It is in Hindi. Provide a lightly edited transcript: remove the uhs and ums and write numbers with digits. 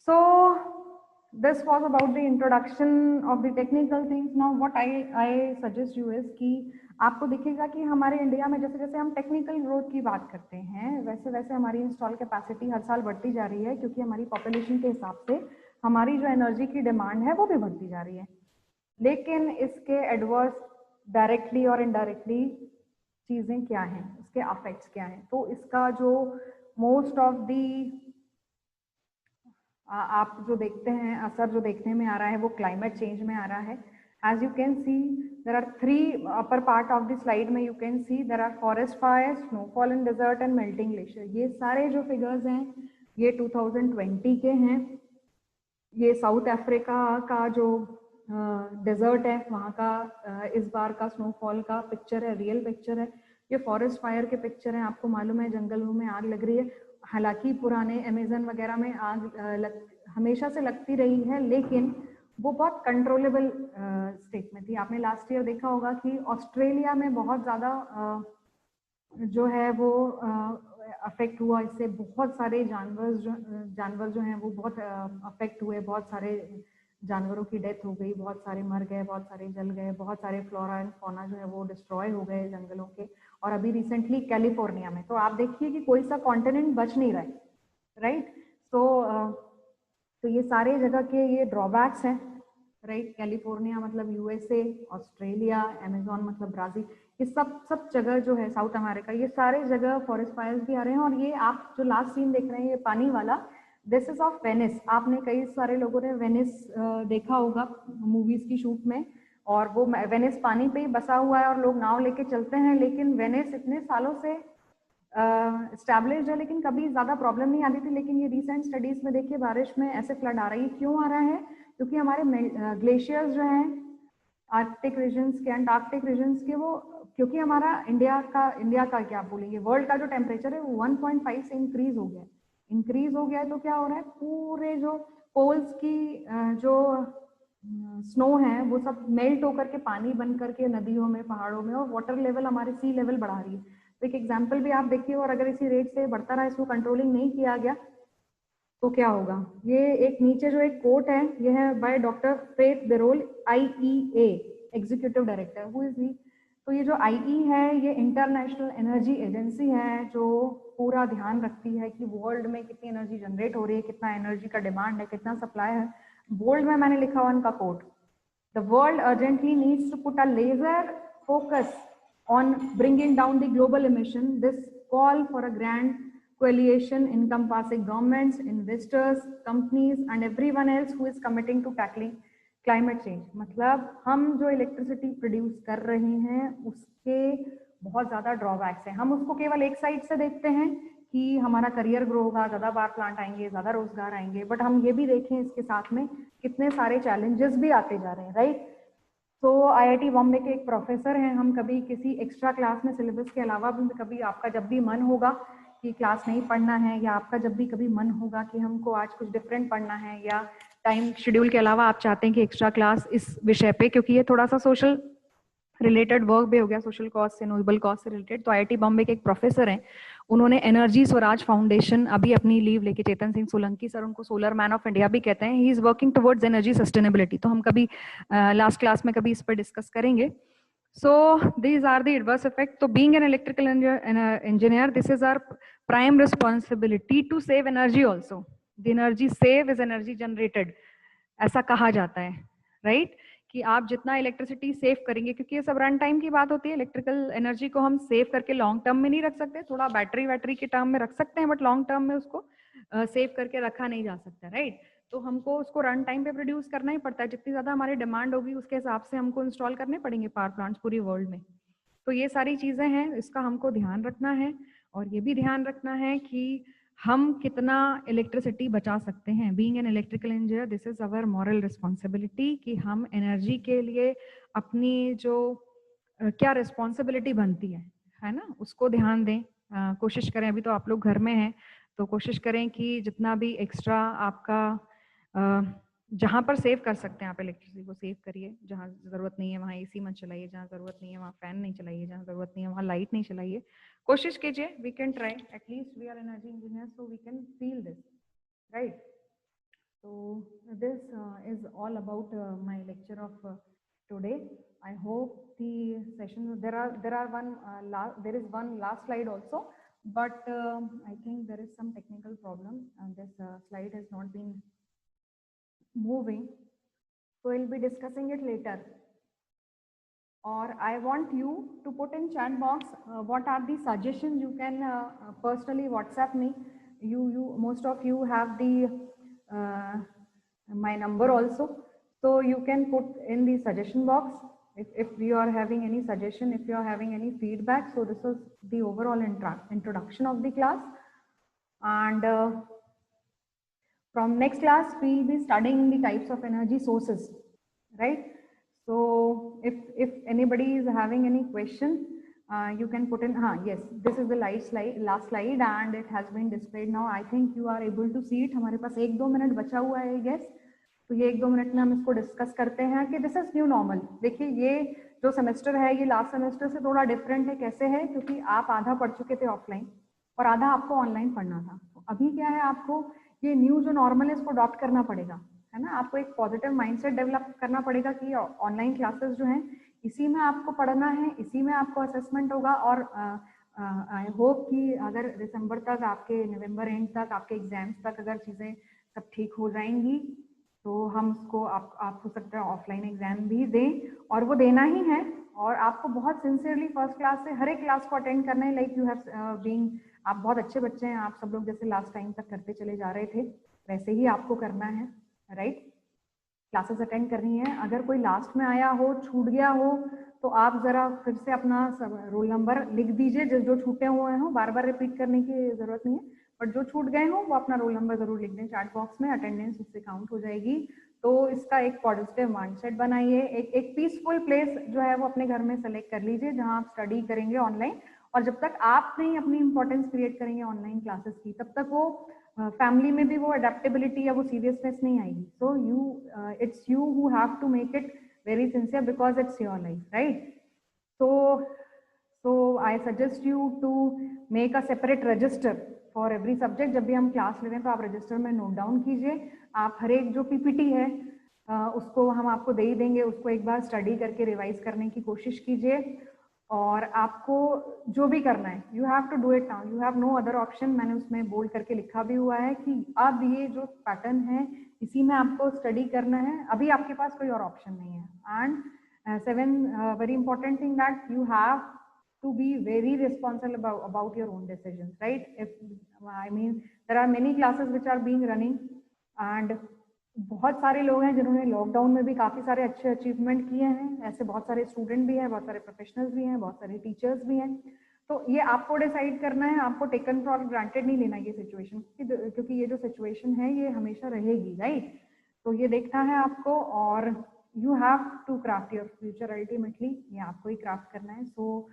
So this was about the introduction of the technical things. Now what I suggest you is कि आपको दिखेगा कि हमारे इंडिया में जैसे जैसे हम टेक्निकल ग्रोथ की बात करते हैं वैसे वैसे हमारी इंस्टॉल कैपेसिटी हर साल बढ़ती जा रही है, क्योंकि हमारी पॉपुलेशन के हिसाब से हमारी जो एनर्जी की डिमांड है वो भी बढ़ती जा रही है। लेकिन इसके एडवर्स डायरेक्टली और इनडायरेक्टली चीज़ें क्या हैं, इसके अफेक्ट्स क्या हैं? तो इसका जो मोस्ट ऑफ दी आप जो देखते हैं असर जो देखने में आ रहा है वो क्लाइमेट चेंज में आ रहा है। As you can see there are 3 upper part of the slide में you can see there are forest fire, snowfall in desert and melting glacier. ये सारे जो फिगर्स हैं ये 2020 के हैं। ये साउथ अफ्रीका का जो डेजर्ट है वहाँ का इस बार का स्नोफॉल का पिक्चर है, रियल पिक्चर है। ये फॉरेस्ट फायर के पिक्चर हैं। आपको मालूम है जंगलों में आग लग रही है। हालांकि पुराने अमेजन वगैरह में आग हमेशा से लगती रही है, लेकिन वो बहुत कंट्रोलेबल स्टेट में थी। आपने लास्ट ईयर देखा होगा कि ऑस्ट्रेलिया में बहुत ज़्यादा जो है वो अफेक्ट हुआ। इससे बहुत सारे जानवर जो हैं वो बहुत अफेक्ट हुए। बहुत सारे जानवरों की डेथ हो गई, बहुत सारे मर गए, बहुत सारे जल गए, बहुत सारे फ्लोरा एंड फौना जो है वो डिस्ट्रॉय हो गए जंगलों के। और अभी रिसेंटली कैलिफोर्निया में तो आप देखिए कि कोई सा कॉन्टिनेंट बच नहीं रहा है, राइट? तो ये सारे जगह के ये ड्रॉबैक्स हैं, राइट? कैलिफोर्निया मतलब यूएसए, ऑस्ट्रेलिया, अमेजोन मतलब ब्राजील, ये सब जगह जो है साउथ अमेरिका, ये सारे जगह फॉरेस्ट फायर्स भी आ रहे हैं। और ये आप जो लास्ट सीन देख रहे हैं ये पानी वाला, दिस इज ऑफ वेनिस। आपने कई सारे लोगों ने वेनिस देखा होगा मूवीज की शूट में, और वो वेनिस पानी पे ही बसा हुआ है और लोग नाव लेके चलते हैं। लेकिन वेनिस इतने सालों से एस्टैब्लिश्ड है, लेकिन कभी ज़्यादा प्रॉब्लम नहीं आती थी। लेकिन ये रिसेंट स्टडीज़ में देखिए बारिश में ऐसे फ्लड आ रही है। क्यों आ रहा है? क्योंकि हमारे ग्लेशियर्स जो हैं आर्कटिक रीजन्स के, अंटार्कटिक रीजन्स के, वो क्योंकि हमारा इंडिया का क्या बोलेंगे, वर्ल्ड का जो टेम्परेचर है वो 1.5 से इंक्रीज हो गया है। तो क्या हो रहा है, पूरे जो पोल्स की जो स्नो है वो सब मेल्ट होकर के पानी बन करके नदियों में, पहाड़ों में, और वाटर लेवल हमारे सी लेवल बढ़ा रही है। तो एक एग्जाम्पल भी आप देखिए, और अगर इसी रेट से बढ़ता रहा, इसको कंट्रोलिंग नहीं किया गया तो क्या होगा। ये एक नीचे जो एक कोट है, ये है by doctor Faith Birol, IEA executive director. Who is he? तो ये जो IE है ये इंटरनेशनल एनर्जी एजेंसी है जो पूरा ध्यान रखती है कि वर्ल्ड में कितनी एनर्जी जनरेट हो रही है, कितना एनर्जी का डिमांड है, कितना सप्लाई है। बोल्ड में मैंने लिखा हुआ उनका quote, the world urgently needs to put a laser focus on bringing down the global emission. This call for a grand coalition encompassing governments, investors, companies and everyone else who is committing to tackling climate change. मतलब हम जो इलेक्ट्रिसिटी प्रोड्यूस कर रहे हैं उसके बहुत ज़्यादा ड्रॉबैक्स हैं। हम उसको केवल एक साइड से देखते हैं कि हमारा करियर ग्रो होगा, ज़्यादा बार प्लांट आएंगे, ज़्यादा रोजगार आएंगे, बट हम ये भी देखें इसके साथ में कितने सारे चैलेंजेस भी आते जा रहे हैं, राइट? तो IIT बॉम्बे के एक प्रोफेसर हैं। हम कभी किसी एक्स्ट्रा क्लास में सिलेबस के अलावा भी कभी आपका जब भी मन होगा कि क्लास नहीं पढ़ना है, या आपका जब भी कभी मन होगा कि हमको आज कुछ डिफरेंट पढ़ना है, या टाइम शेड्यूल के अलावा आप चाहते हैं कि एक्स्ट्रा क्लास इस विषय पे, क्योंकि ये थोड़ा सा सोशल रिलेटेड वर्क भी हो गया, सोशल कॉज से, नोबल कॉज से रिलेटेड। तो IIT बॉम्बे के एक प्रोफेसर हैं, उन्होंने एनर्जी स्वराज फाउंडेशन अभी अपनी लीव लेके, चेतन सिंह सोलंकी सर उनको सोलर मैन ऑफ इंडिया भी कहते हैं, he is working towards energy sustainability. तो हम कभी लास्ट क्लास में कभी इस पर डिस्कस करेंगे। So these are the adverse effects. So being an electrical engineer, this is our prime responsibility to save energy also. The energy save is energy generated. ऐसा कहा जाता है, राइट? कि आप जितना इलेक्ट्रिसिटी सेव करेंगे, क्योंकि ये सब रन टाइम की बात होती है। इलेक्ट्रिकल एनर्जी को हम सेव करके लॉन्ग टर्म में नहीं रख सकते, थोड़ा बैटरी के टर्म में रख सकते हैं, बट लॉन्ग टर्म में उसको सेव करके रखा नहीं जा सकता, राइट? तो हमको उसको रन टाइम पे प्रोड्यूस करना ही पड़ता है। जितनी ज़्यादा हमारी डिमांड होगी उसके हिसाब से हमको इंस्टॉल करने पड़ेंगे पावर प्लांट्स पूरी वर्ल्ड में। तो ये सारी चीज़ें हैं, इसका हमको ध्यान रखना है। और ये भी ध्यान रखना है कि हम कितना इलेक्ट्रिसिटी बचा सकते हैं। Being an electrical engineer, this is our moral responsibility कि हम एनर्जी के लिए अपनी जो क्या रिस्पॉन्सिबिलिटी बनती है ना, उसको ध्यान दें। कोशिश करें, अभी तो आप लोग घर में हैं तो कोशिश करें कि जितना भी एक्स्ट्रा आपका जहाँ पर सेव कर सकते हैं आप इलेक्ट्रिसिटी को सेव करिए। जहाँ ज़रूरत नहीं है वहाँ AC मत चलाइए, जहाँ ज़रूरत नहीं है वहाँ फैन नहीं चलाइए, जहाँ ज़रूरत नहीं है वहाँ लाइट नहीं चलाइए। कोशिश कीजिए, we can try, at least we are energy engineer so we can feel this, right? this is all about my lecture of today. I hope the session, there is one last slide also, but I think there is some technical problem and this slide has not been moving, so we'll be discussing it later. Or I want you to put in chat box what are the suggestions. You can personally WhatsApp me. You most of you have the my number also, so you can put in the suggestion box if you are having any suggestion, if you are having any feedback. So this was the overall introduction of the class, and from next class we'll be studying the types of energy sources, right? So if anybody is having any question, you can put in. Yes, this is the last slide and it has been displayed now. I think you are able to see it. हमारे पास 1-2 मिनट बचा हुआ है, I guess. तो ये 1-2 मिनट में हम इसको डिस्कस करते हैं कि दिस इज न्यू नॉर्मल. देखिए ये जो सेमेस्टर है ये लास्ट सेमेस्टर से थोड़ा डिफरेंट है. कैसे है? क्योंकि आप आधा पढ़ चुके थे ऑफलाइन और आधा आपको ऑनलाइन पढ़ना था. तो अभी क्या है, आपको ये न्यू जो नॉर्मल है इसको अडॉप्ट करना पड़ेगा, है ना. आपको एक पॉजिटिव माइंडसेट डेवलप करना पड़ेगा कि ऑनलाइन क्लासेस जो हैं इसी में आपको पढ़ना है, इसी में आपको असेसमेंट होगा. और आई होप कि अगर दिसंबर तक, आपके नवंबर एंड तक, आपके एग्जाम्स तक अगर चीज़ें सब ठीक हो जाएंगी तो हम उसको आप हो सकता है ऑफलाइन एग्जाम भी दें, और वो देना ही है. और आपको बहुत सिंसियरली फर्स्ट क्लास से हर एक क्लास को अटेंड करना है. लाइक यू हैव बीइंग, आप बहुत अच्छे बच्चे हैं. आप सब लोग जैसे लास्ट टाइम तक करते चले जा रहे थे वैसे ही आपको करना है, राइट. क्लासेस अटेंड करनी है. अगर कोई लास्ट में आया हो, छूट गया हो, तो आप ज़रा फिर से अपना रोल नंबर लिख दीजिए. जो छूटे हुए हों, बार बार रिपीट करने की ज़रूरत नहीं है, बट जो छूट गए हों वो अपना रोल नंबर ज़रूर लिख दें चैट बॉक्स में. अटेंडेंस उससे काउंट हो जाएगी. तो इसका एक पॉजिटिव माइंडसेट बनाइए. एक पीसफुल प्लेस जो है वो अपने घर में सेलेक्ट कर लीजिए जहाँ आप स्टडी करेंगे ऑनलाइन. और जब तक आप नहीं अपनी इंपॉर्टेंस क्रिएट करेंगे ऑनलाइन क्लासेस की, तब तक वो फैमिली में भी वो अडेप्टेबिलिटी या वो सीरियसनेस नहीं आएगी. So it's you who have to make it very sincere because it's your life, right. So I suggest you to make a separate register for every subject. जब भी हम क्लास ले रहे हैं तो आप रजिस्टर में नोट डाउन कीजिए. आप हर एक जो पीपीटी है उसको हम आपको दे ही देंगे, उसको एक बार स्टडी करके रिवाइज करने की कोशिश कीजिए. और आपको जो भी करना है, you have to do it now, you have no other option. मैंने उसमें बोल्ड करके लिखा भी हुआ है कि अब ये जो पैटर्न है इसी में आपको स्टडी करना है. अभी आपके पास कोई और ऑप्शन नहीं है. And 7 very important thing that you have to be very responsible about your own decisions, right? I mean there are many classes which are being running and बहुत सारे लोग हैं जिन्होंने लॉकडाउन में भी काफ़ी सारे अच्छे अचीवमेंट किए हैं. ऐसे बहुत सारे स्टूडेंट भी हैं, बहुत सारे प्रोफेशनल्स भी हैं, बहुत सारे टीचर्स भी हैं. तो ये आपको डिसाइड करना है. आपको टेकन फॉर ग्रांटेड नहीं लेना ये सिचुएशन, क्योंकि ये जो सिचुएशन है ये हमेशा रहेगी, राइट. तो ये देखना है आपको, और you have to craft your future ultimately. ये आपको ही क्राफ्ट करना है. सो